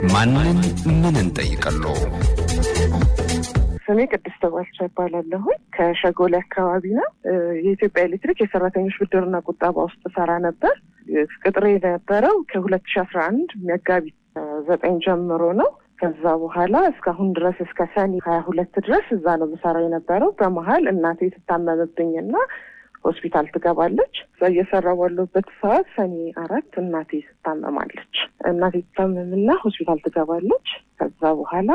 ማንን ምን እንጠይቀለው? ስሜ ቅድስት ባልቻ ይባላለሁ። ከሸጎሌ አካባቢ ነው። የኢትዮጵያ ኤሌክትሪክ የሰራተኞች ብድርና ቁጠባ ውስጥ ሰራ ነበር። ቅጥሬ የነበረው ከ2011 መጋቢት 9 ጀምሮ ነው። ከዛ በኋላ እስካሁን ድረስ እስከ ሰኔ 22 ድረስ እዛ ነው የምሰራው የነበረው። በመሃል እናቴ ትታመምብኝና ሆስፒታል ትገባለች። እየሰራሁ ባለሁበት ሰዓት ሰኔ 4 እናቴ ትታመማለች። እናቴ ትታመምና ሆስፒታል ትገባለች። ከዛ በኋላ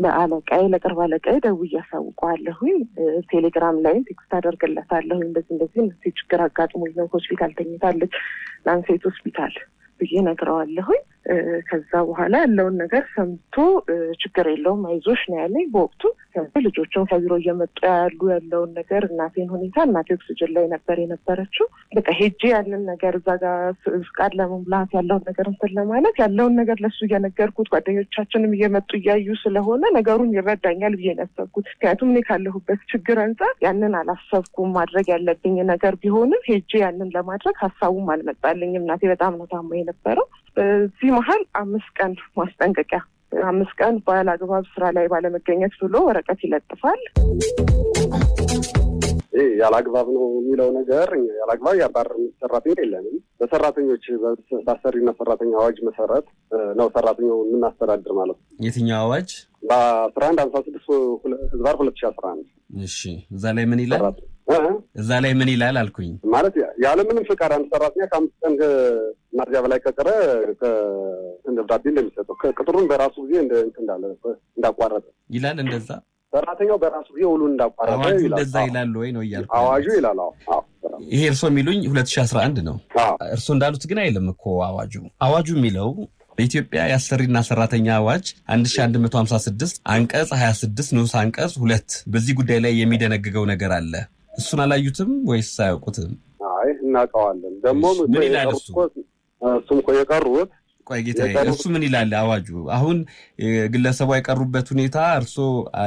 ለአለቃዬ ለቅርብ አለቃዬ ደውዬ አሳውቀዋለሁኝ። ቴሌግራም ላይ ቴክስት አደርግለታለሁኝ። እንደዚህ ችግር አጋጥሞኝ ነው ሆስፒታል ተኝታለች፣ ላንሴት ሆስፒታል ብዬ ነግረዋለሁኝ። ከዛ በኋላ ያለውን ነገር ሰምቶ ችግር የለውም አይዞሽ ነው ያለኝ በወቅቱ። ልጆቹን ከቢሮ እየመጡ ያለውን ነገር እናቴን ሁኔታ እናቴ ኦክሲጅን ላይ ነበር የነበረችው። በቃ ሄጄ ያንን ነገር እዛ ጋር ፍቃድ ለመሙላት ያለውን ነገር እንትን ለማለት ያለውን ነገር ለሱ እየነገርኩት ጓደኞቻችንም እየመጡ እያዩ ስለሆነ ነገሩን ይረዳኛል ብዬ ያሰብኩት። ምክንያቱም እኔ ካለሁበት ችግር አንጻር ያንን አላሰብኩም። ማድረግ ያለብኝ ነገር ቢሆንም ሄጄ ያንን ለማድረግ ሀሳቡም አልመጣልኝም። እናቴ በጣም ነው ታማ የነበረው። በዚህ መሀል 5 ቀን ማስጠንቀቂያ 5 ቀን ባለአግባብ ስራ ላይ ባለመገኘት ብሎ ወረቀት ይለጥፋል። ያላግባብ ነው የሚለው ነገር ያላግባብ ያባረር ሰራተኛ የለንም። በሰራተኞች በአሰሪና ሰራተኛ አዋጅ መሰረት ነው ሰራተኛው የምናስተዳድር ማለት ነው። የትኛው አዋጅ? በ1152/2011። እሺ፣ እዛ ላይ ምን ይላል? ምን ይላል አልኩኝ። ማለት ያለ ምንም ፍቃድ አንድ ሰራተኛ ከ5 ቀን ማርጃ በላይ ከቀረ ከእንደብዳቤ እንደሚሰጠው ከቅጥሩን በራሱ ጊዜ እንዳቋረጠ ይላል። እንደዛ ሰራተኛው በራሱ ጊዜ ሁሉ እንዳቋረጠ አዋጁ እንደዛ ይላል ወይ ነው እያልኩ። አዋጁ ይላል። አዎ ይሄ እርሶ የሚሉኝ 2011 ነው። እርሶ እንዳሉት ግን አይደለም እኮ አዋጁ የሚለው በኢትዮጵያ የአሰሪና ሰራተኛ አዋጅ 1156 አንቀጽ 26 ንዑስ አንቀጽ 2 በዚህ ጉዳይ ላይ የሚደነግገው ነገር አለ። እሱን አላዩትም ወይስ አያውቁትም? አይ እናውቀዋለን። ደግሞ ምን ይላል እሱ? እሱም እኮ የቀሩት ቆይ ጌታዬ፣ እሱ ምን ይላል አዋጁ? አሁን ግለሰቡ የቀሩበት ሁኔታ እርሶ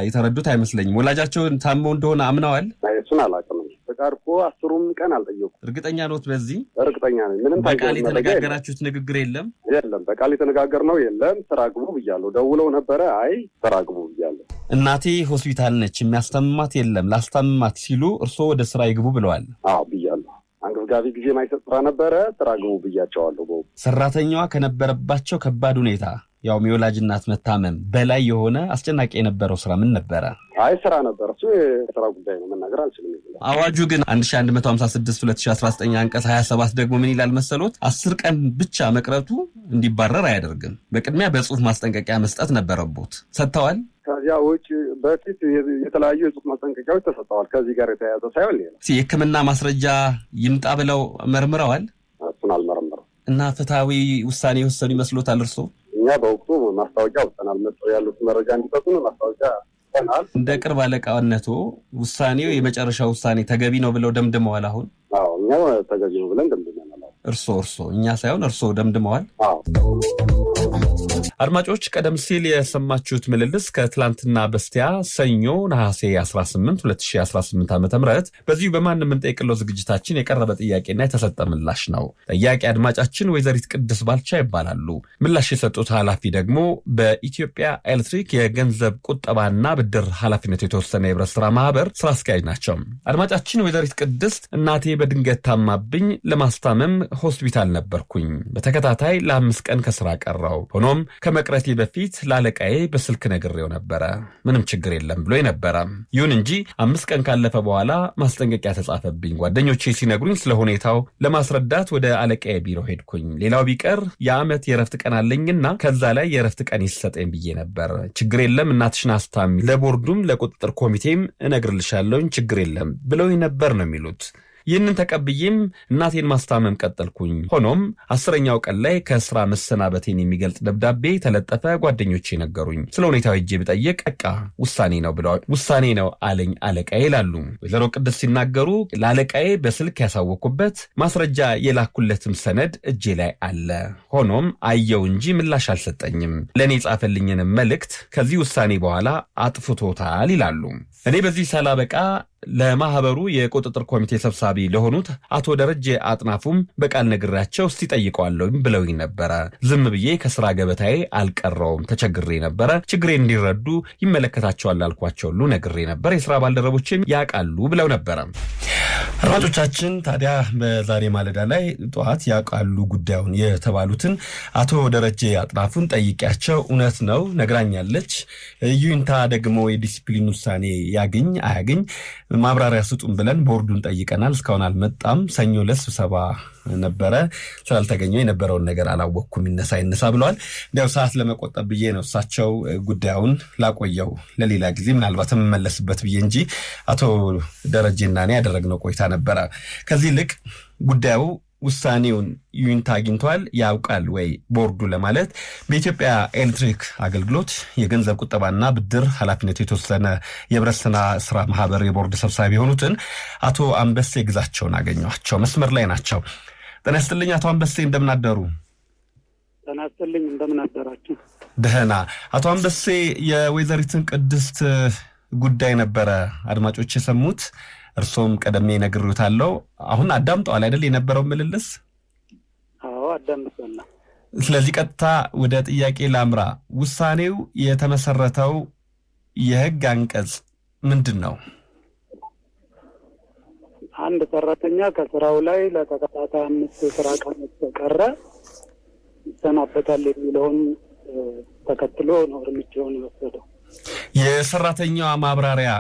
የተረዱት አይመስለኝም። ወላጃቸውን ታመው እንደሆነ አምነዋል? እሱን አላውቅም። ፍቃድ እኮ 10 ቀን አልጠየቁም። እርግጠኛ ነዎት በዚህ? እርግጠኛ ነኝ። ምንም በቃል የተነጋገራችሁት ንግግር የለም? የለም፣ በቃል የተነጋገርነው የለም። ስራ ግቡ ብያለሁ። ደውለው ነበረ። አይ ስራ ግቡ ብያለሁ። እናቴ ሆስፒታል ነች፣ የሚያስታምማት የለም፣ ላስታምማት ሲሉ እርሶ ወደ ስራ ይግቡ ብለዋል? አዎ ብያለሁ። አንገብጋቢ ጊዜ ማይሰጥ ስራ ነበረ። ስራ ግቡ ብያቸዋለሁ። ሰራተኛዋ ከነበረባቸው ከባድ ሁኔታ ያው የወላጅ እናት መታመም በላይ የሆነ አስጨናቂ የነበረው ስራ ምን ነበረ? አይ ስራ ነበር። እሱ የስራ ጉዳይ ነው፣ መናገር አልችልም። አዋጁ ግን 1156/2019 አንቀጽ 27 ደግሞ ምን ይላል መሰሎት? 10 ቀን ብቻ መቅረቱ እንዲባረር አያደርግም። በቅድሚያ በጽሁፍ ማስጠንቀቂያ መስጠት ነበረቦት። ሰጥተዋል? ከዚያ ውጭ በፊት የተለያዩ የጽሁፍ ማስጠንቀቂያዎች ተሰጥተዋል። ከዚህ ጋር የተያያዘ ሳይሆን ሌላ የሕክምና ማስረጃ ይምጣ ብለው መርምረዋል? እሱን አልመረመሩም። እና ፍትሃዊ ውሳኔ የወሰኑ ይመስሎታል እርሶ? እኛ በወቅቱ ማስታወቂያ ወጥተናል። መጥተው ያሉት መረጃ እንዲሰጡን ማስታወቂያ ወጥተናል። እንደ ቅርብ አለቃነቱ ውሳኔው የመጨረሻ ውሳኔ ተገቢ ነው ብለው ደምድመዋል? አሁን አዎ እኛ ተገቢ ነው ብለን ደምድመናል። እርሶ እኛ ሳይሆን እርሶ ደምድመዋል? አዎ። አድማጮች፣ ቀደም ሲል የሰማችሁት ምልልስ ከትላንትና በስቲያ ሰኞ ነሐሴ 18 2018 ዓ.ም በዚሁ በማንም እንጠይቅለው ዝግጅታችን የቀረበ ጥያቄና የተሰጠ ምላሽ ነው። ጥያቄ አድማጫችን ወይዘሪት ቅድስት ባልቻ ይባላሉ። ምላሽ የሰጡት ኃላፊ ደግሞ በኢትዮጵያ ኤሌክትሪክ የገንዘብ ቁጠባና ብድር ኃላፊነቱ የተወሰነ የህብረት ስራ ማህበር ስራ አስኪያጅ ናቸው። አድማጫችን ወይዘሪት ቅድስት እናቴ በድንገት ታማብኝ ለማስታመም ሆስፒታል ነበርኩኝ። በተከታታይ ለ5 ቀን ከስራ ቀረው። ሆኖም ከመቅረቴ በፊት ላለቃዬ በስልክ ነግሬው ነበረ። ምንም ችግር የለም ብሎ ነበረ። ይሁን እንጂ 5 ቀን ካለፈ በኋላ ማስጠንቀቂያ ተጻፈብኝ። ጓደኞቼ ሲነግሩኝ ስለ ሁኔታው ለማስረዳት ወደ አለቃዬ ቢሮ ሄድኩኝ። ሌላው ቢቀር የዓመት የረፍት ቀን አለኝና ከዛ ላይ የረፍት ቀን ይሰጠኝ ብዬ ነበር። ችግር የለም እናትሽን አስታሚ፣ ለቦርዱም ለቁጥጥር ኮሚቴም እነግርልሻለሁኝ፣ ችግር የለም ብለው ነበር ነው የሚሉት። ይህንን ተቀብዬም እናቴን ማስታመም ቀጠልኩኝ። ሆኖም 10ኛው ቀን ላይ ከስራ መሰናበቴን የሚገልጽ ደብዳቤ ተለጠፈ። ጓደኞቼ ነገሩኝ። ስለ ሁኔታው ሄጄ ብጠይቅ በቃ ውሳኔ ነው ብለዋል። ውሳኔ ነው አለኝ አለቃዬ ይላሉ ወይዘሮ ቅድስት ሲናገሩ። ለአለቃዬ በስልክ ያሳወኩበት ማስረጃ የላኩለትም ሰነድ እጄ ላይ አለ። ሆኖም አየው እንጂ ምላሽ አልሰጠኝም። ለእኔ ጻፈልኝንም መልእክት ከዚህ ውሳኔ በኋላ አጥፍቶታል ይላሉ። እኔ በዚህ ሳላበቃ ለማህበሩ የቁጥጥር ኮሚቴ ሰብሳቢ ለሆኑት አቶ ደረጀ አጥናፉም በቃል ነግራቸው እስቲ ጠይቀዋለሁ ብለውኝ ነበረ። ዝም ብዬ ከስራ ገበታዬ አልቀረውም፣ ተቸግሬ ነበረ። ችግሬን እንዲረዱ ይመለከታቸዋል አልኳቸው ሁሉ ነግሬ ነበር። የስራ ባልደረቦችም ያውቃሉ ብለው ነበረ። አድማጮቻችን ታዲያ በዛሬ ማለዳ ላይ ጠዋት ያውቃሉ ጉዳዩን የተባሉትን አቶ ደረጀ አጥናፉን ጠይቂያቸው እውነት ነው ነግራኛለች፣ ዩኒታ ደግሞ የዲሲፕሊን ውሳኔ ያገኝ አያገኝ ማብራሪያ ስጡን ብለን ቦርዱን ጠይቀናል። እስካሁን አልመጣም። ሰኞ ለስብሰባ ነበረ፣ ስላልተገኘው የነበረውን ነገር አላወቅኩም፣ ይነሳ ብለዋል። እንዲያው ሰዓት ለመቆጠብ ብዬ ነው እሳቸው ጉዳዩን ላቆየው ለሌላ ጊዜ ምናልባት የምመለስበት ብዬ እንጂ አቶ ደረጀና እኔ ያደረግነው ቆይታ ነበረ። ከዚህ ይልቅ ጉዳዩ ውሳኔውን ዩኒታ አግኝቷል ያውቃል ወይ ቦርዱ ለማለት በኢትዮጵያ ኤሌክትሪክ አገልግሎት የገንዘብ ቁጠባና ብድር ኃላፊነቱ የተወሰነ የህብረት ስራ ማህበር የቦርድ ሰብሳቢ የሆኑትን አቶ አንበሴ ግዛቸውን አገኘኋቸው። መስመር ላይ ናቸው። ጤና ይስጥልኝ አቶ አንበሴ፣ እንደምን አደሩ? ጤና ይስጥልኝ፣ እንደምን አደራችሁ? ደህና። አቶ አንበሴ የወይዘሪትን ቅድስት ጉዳይ ነበረ አድማጮች የሰሙት። እርሶም ቀደሜ ነግሬዎታለሁ። አሁን አዳምጠዋል አይደል የነበረው ምልልስ? አዎ አዳምጠናል። ስለዚህ ቀጥታ ወደ ጥያቄ ላምራ። ውሳኔው የተመሰረተው የህግ አንቀጽ ምንድን ነው? አንድ ሰራተኛ ከስራው ላይ ለተከታታይ 5 የስራ ቀናት ተቀረ ይሰናበታል የሚለውን ተከትሎ ነው እርምጃውን የወሰደው። የሰራተኛዋ ማብራሪያ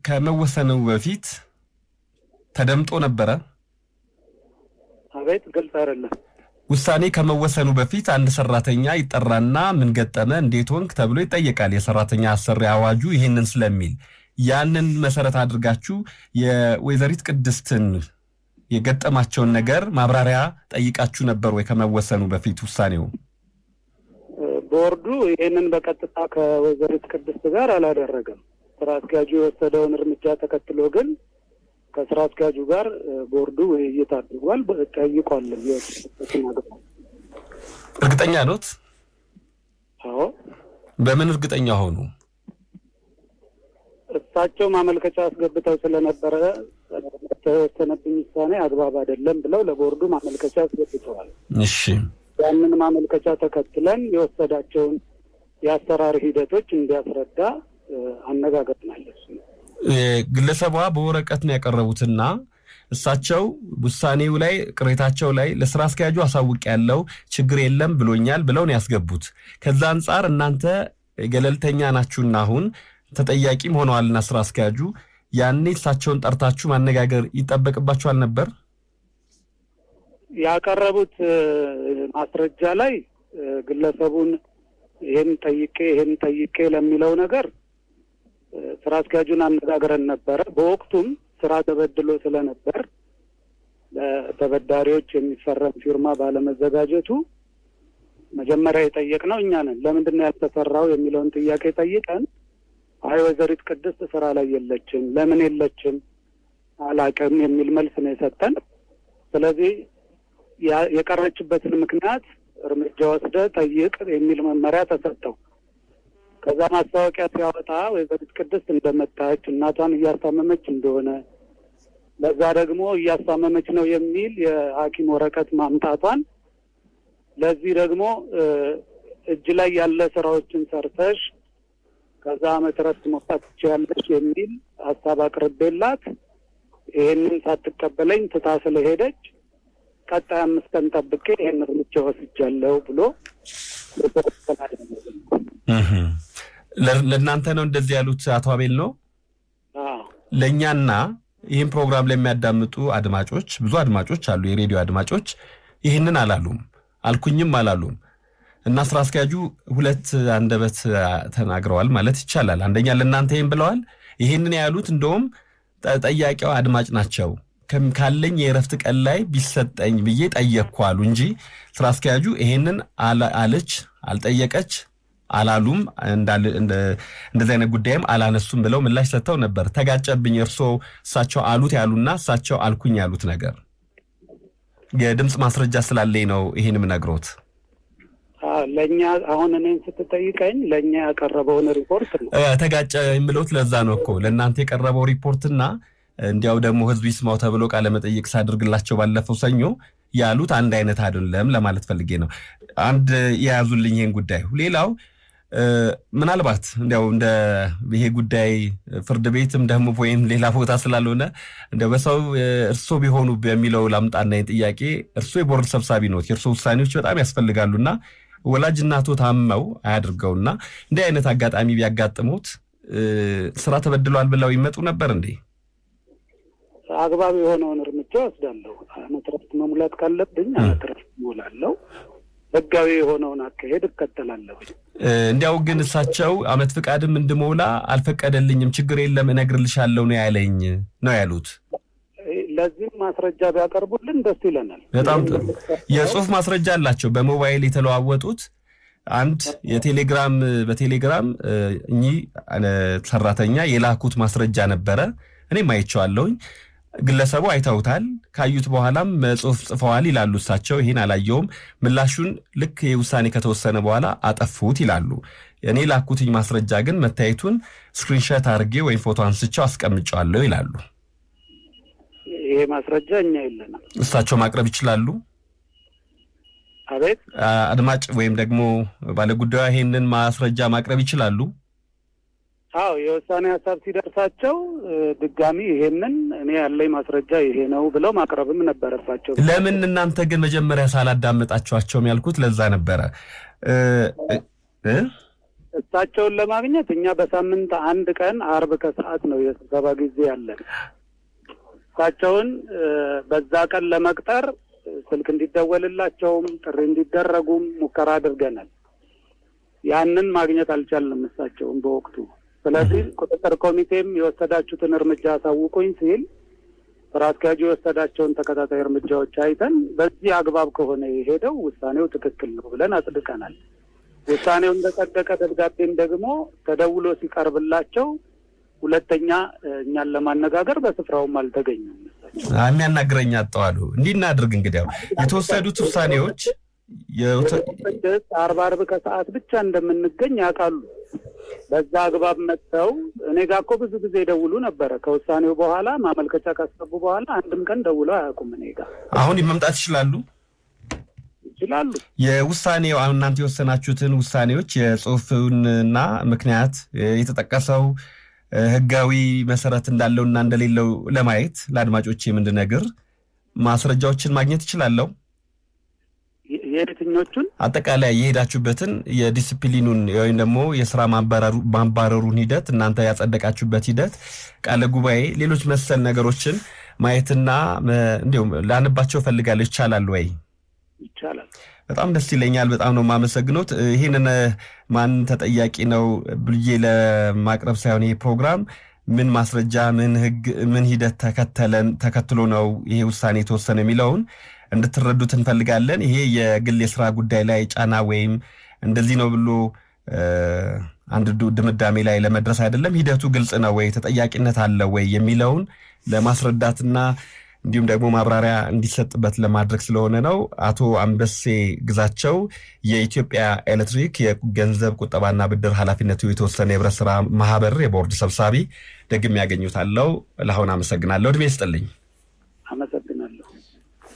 ከመወሰኑ በፊት ተደምጦ ነበረ? አቤት፣ ግልጽ አይደለም። ውሳኔ ከመወሰኑ በፊት አንድ ሰራተኛ ይጠራና ምን ገጠመ እንዴት ሆንክ ተብሎ ይጠየቃል። የሰራተኛ አሰሪ አዋጁ ይሄንን ስለሚል ያንን መሰረት አድርጋችሁ የወይዘሪት ቅድስትን የገጠማቸውን ነገር ማብራሪያ ጠይቃችሁ ነበር ወይ ከመወሰኑ በፊት ውሳኔው? ቦርዱ ይሄንን በቀጥታ ከወይዘሪት ቅድስት ጋር አላደረገም። ስራ አስኪያጁ የወሰደውን እርምጃ ተከትሎ ግን ከስራ አስኪያጁ ጋር ቦርዱ ውይይት አድርጓል፣ ጠይቋል። እርግጠኛ ኖት? አዎ። በምን እርግጠኛ ሆኑ? እሳቸው ማመልከቻ አስገብተው ስለነበረ የተወሰነብኝ ውሳኔ አግባብ አይደለም ብለው ለቦርዱ ማመልከቻ አስገብተዋል። እሺ፣ ያንን ማመልከቻ ተከትለን የወሰዳቸውን የአሰራር ሂደቶች እንዲያስረዳ አነጋግረናል። ግለሰቧ በወረቀት ነው ያቀረቡትና እሳቸው ውሳኔው ላይ ቅሬታቸው ላይ ለስራ አስኪያጁ አሳውቅ ያለው ችግር የለም ብሎኛል ብለው ነው ያስገቡት። ከዛ አንፃር እናንተ ገለልተኛ ናችሁና አሁን ተጠያቂም ሆነዋልና ስራ አስኪያጁ ያኔ እሳቸውን ጠርታችሁ ማነጋገር ይጠበቅባችኋል ነበር? ያቀረቡት ማስረጃ ላይ ግለሰቡን ይሄን ጠይቄ ለሚለው ነገር ስራ አስኪያጁን አነጋግረን ነበረ። በወቅቱም ስራ ተበድሎ ስለነበር ለተበዳሪዎች የሚፈረም ፊርማ ባለመዘጋጀቱ መጀመሪያ የጠየቅነው እኛ ነን። ለምንድን ነው ያልተሰራው የሚለውን ጥያቄ ጠይቀን አይ ወይዘሪት ቅድስት ስራ ላይ የለችም፣ ለምን የለችም አላውቅም የሚል መልስ ነው የሰጠን። ስለዚህ የቀረችበትን ምክንያት እርምጃ ወስደ ጠይቅ የሚል መመሪያ ተሰጠው። ከዛ ማስታወቂያ ሲያወጣ ወይዘሪት ቅድስት እንደመጣች እናቷን እያስታመመች እንደሆነ ለዛ ደግሞ እያስታመመች ነው የሚል የሐኪም ወረቀት ማምጣቷን ለዚህ ደግሞ እጅ ላይ ያለ ስራዎችን ሰርተሽ ከዛ ዓመት ረፍት መውጣት ትችያለሽ የሚል ሀሳብ አቅርቤላት ይሄንን ሳትቀበለኝ ትታ ስለሄደች ቀጣይ 5 ቀን ጠብቄ ይሄን እርምጃ ወስጃለሁ ብሎ ለእናንተ ነው እንደዚህ ያሉት አቶ አቤል ነው? ለእኛና ይህን ፕሮግራም ለሚያዳምጡ አድማጮች፣ ብዙ አድማጮች አሉ፣ የሬዲዮ አድማጮች ይህንን አላሉም፣ አልኩኝም አላሉም። እና ስራ አስኪያጁ ሁለት አንደበት ተናግረዋል ማለት ይቻላል። አንደኛ ለእናንተ ይሄን ብለዋል። ይሄንን ያሉት እንደውም ጠያቂው አድማጭ ናቸው። ካለኝ የእረፍት ቀን ላይ ቢሰጠኝ ብዬ ጠየቅኳሉ እንጂ ስራ አስኪያጁ ይሄንን አለች አልጠየቀች አላሉም። እንደዚህ አይነት ጉዳይም አላነሱም ብለው ምላሽ ሰጥተው ነበር። ተጋጨብኝ እርሶ እሳቸው አሉት ያሉና እሳቸው አልኩኝ ያሉት ነገር የድምጽ ማስረጃ ስላለኝ ነው ይሄንም ነግሮት። ለኛ አሁን እኔን ስትጠይቀኝ ለኛ ያቀረበውን ሪፖርት ነው ተጋጨ የሚሉት ለዛ ነው እኮ ለእናንተ የቀረበው ሪፖርትና እንዲያው ደግሞ ህዝብ ይስማው ተብሎ ቃለ መጠይቅ ሳድርግላቸው ባለፈው ሰኞ ያሉት አንድ አይነት አይደለም ለማለት ፈልጌ ነው። አንድ ያያዙልኝ ይሄን ጉዳይ ሌላው ምናልባት እንዲያው እንደ ይሄ ጉዳይ ፍርድ ቤትም ደግሞ ወይም ሌላ ቦታ ስላልሆነ እንደ በሰው እርሶ ቢሆኑ በሚለው ላምጣና ጥያቄ እርሶ የቦርድ ሰብሳቢ ነው የእርሶ ውሳኔዎች በጣም ያስፈልጋሉና ወላጅ እናቱ ታመው አያድርገውና እንደ አይነት አጋጣሚ ቢያጋጥሙት ስራ ተበድሏል ብለው ይመጡ ነበር እንዴ? አግባብ የሆነውን እርምጃ ወስዳለሁ። አመትረፍ መሙላት ካለብኝ አመትረፍ ሞላለሁ። ህጋዊ የሆነውን አካሄድ እከተላለሁ። እንዲያው ግን እሳቸው አመት ፍቃድም እንድሞላ አልፈቀደልኝም ችግር የለም እነግርልሻለሁ ነው ያለኝ ነው ያሉት። ለዚህ ማስረጃ ቢያቀርቡልን ደስ ይለናል። በጣም ጥሩ የጽሁፍ ማስረጃ አላቸው በሞባይል የተለዋወጡት አንድ የቴሌግራም በቴሌግራም እኚ ሰራተኛ የላኩት ማስረጃ ነበረ እኔም አይቼዋለሁኝ ግለሰቡ አይተውታል ካዩት በኋላም ጽሁፍ ጽፈዋል ይላሉ እሳቸው ይሄን አላየውም ምላሹን ልክ የውሳኔ ከተወሰነ በኋላ አጠፉት ይላሉ እኔ ላኩትኝ ማስረጃ ግን መታየቱን ስክሪንሾት አድርጌ ወይ ፎቶ አንስቼው አስቀምጫለሁ ይላሉ ይሄ ማስረጃ እኛ የለንም እሳቸው ማቅረብ ይችላሉ አቤት አድማጭ ወይም ደግሞ ባለጉዳዩ ይሄንን ማስረጃ ማቅረብ ይችላሉ አው የውሳኔ ሐሳብ ሲደርሳቸው ድጋሚ ይሄንን እኔ ያለኝ ማስረጃ ይሄ ነው ብለው ማቅረብም ነበረባቸው ለምን እናንተ ግን መጀመሪያ ሳላዳመጣቸዋቸው ያልኩት ለዛ ነበረ እሳቸውን ለማግኘት እኛ በሳምንት አንድ ቀን አርብ ከሰዓት ነው የስብሰባ ጊዜ ያለን እሳቸውን በዛ ቀን ለመቅጠር ስልክ እንዲደወልላቸውም ጥሪ እንዲደረጉም ሙከራ አድርገናል ያንን ማግኘት አልቻልንም እሳቸውን በወቅቱ ስለዚህ ቁጥጥር ኮሚቴም የወሰዳችሁትን እርምጃ አሳውቁኝ ሲል ስራ አስኪያጁ የወሰዳቸውን ተከታታይ እርምጃዎች አይተን በዚህ አግባብ ከሆነ የሄደው ውሳኔው ትክክል ነው ብለን አጽድቀናል ውሳኔው እንደጸደቀ ደብዳቤም ደግሞ ተደውሎ ሲቀርብላቸው ሁለተኛ እኛን ለማነጋገር በስፍራውም አልተገኙም የሚያናግረኝ አጣዋሉ እንዲናድርግ እንግዲያው የተወሰዱት ውሳኔዎች አርብ ከሰዓት ብቻ እንደምንገኝ ያውቃሉ በዛ አግባብ መጥተው እኔ ጋር እኮ ብዙ ጊዜ ደውሉ ነበር ከውሳኔው በኋላ ማመልከቻ ካስገቡ በኋላ አንድም ቀን ደውለው አያውቁም እኔ ጋር አሁን መምጣት ይችላሉ የውሳኔው እናንተ የወሰናችሁትን ውሳኔዎች የጽሁፍና ምክንያት የተጠቀሰው ህጋዊ መሰረት እንዳለውና እንደሌለው ለማየት ለአድማጮች የምንድነግር ማስረጃዎችን ማግኘት ይችላልው የትኞቹን አጠቃላይ የሄዳችሁበትን የዲሲፕሊኑን ወይም ደግሞ የሥራ ማባረሩን ሂደት እናንተ ያጸደቃችሁበት ሂደት ቃለ ጉባኤ ሌሎች መሰል ነገሮችን ማየትና እንዴው ላንባቸው ፈልጋለሁ ይቻላል ወይ ይቻላል በጣም ደስ ይለኛል በጣም ነው ማመሰግኖት ይሄንን ማን ተጠያቂ ነው ብዬ ለማቅረብ ሳይሆን ይሄ ፕሮግራም ምን ማስረጃ ምን ህግ ምን ሂደት ተከትሎ ነው ይሄ ውሳኔ ተወሰነ የሚለውን እንድትረዱት እንፈልጋለን ይሄ የግል የሥራ ጉዳይ ላይ ጫና ወይም እንደዚህ ነው ብሎ አንድ ድምዳሜ ላይ ለመድረስ አይደለም ሂደቱ ግልጽ ነው ወይ ተጠያቂነት አለ ወይ የሚለውን ለማስረዳትና እንዲሁም ደግሞ ማብራሪያ እንዲሰጥበት ለማድረግ ስለሆነ ነው አቶ አንበሴ ግዛቸው የኢትዮጵያ ኤሌክትሪክ የገንዘብ ቁጠባና ብድር ኃላፊነቱ የተወሰነ የህብረት ሥራ ማህበር የቦርድ ሰብሳቢ ደግም ያገኙታለው ለአሁን አመሰግናለሁ እድሜ ይስጥልኝ አመሰግናለሁ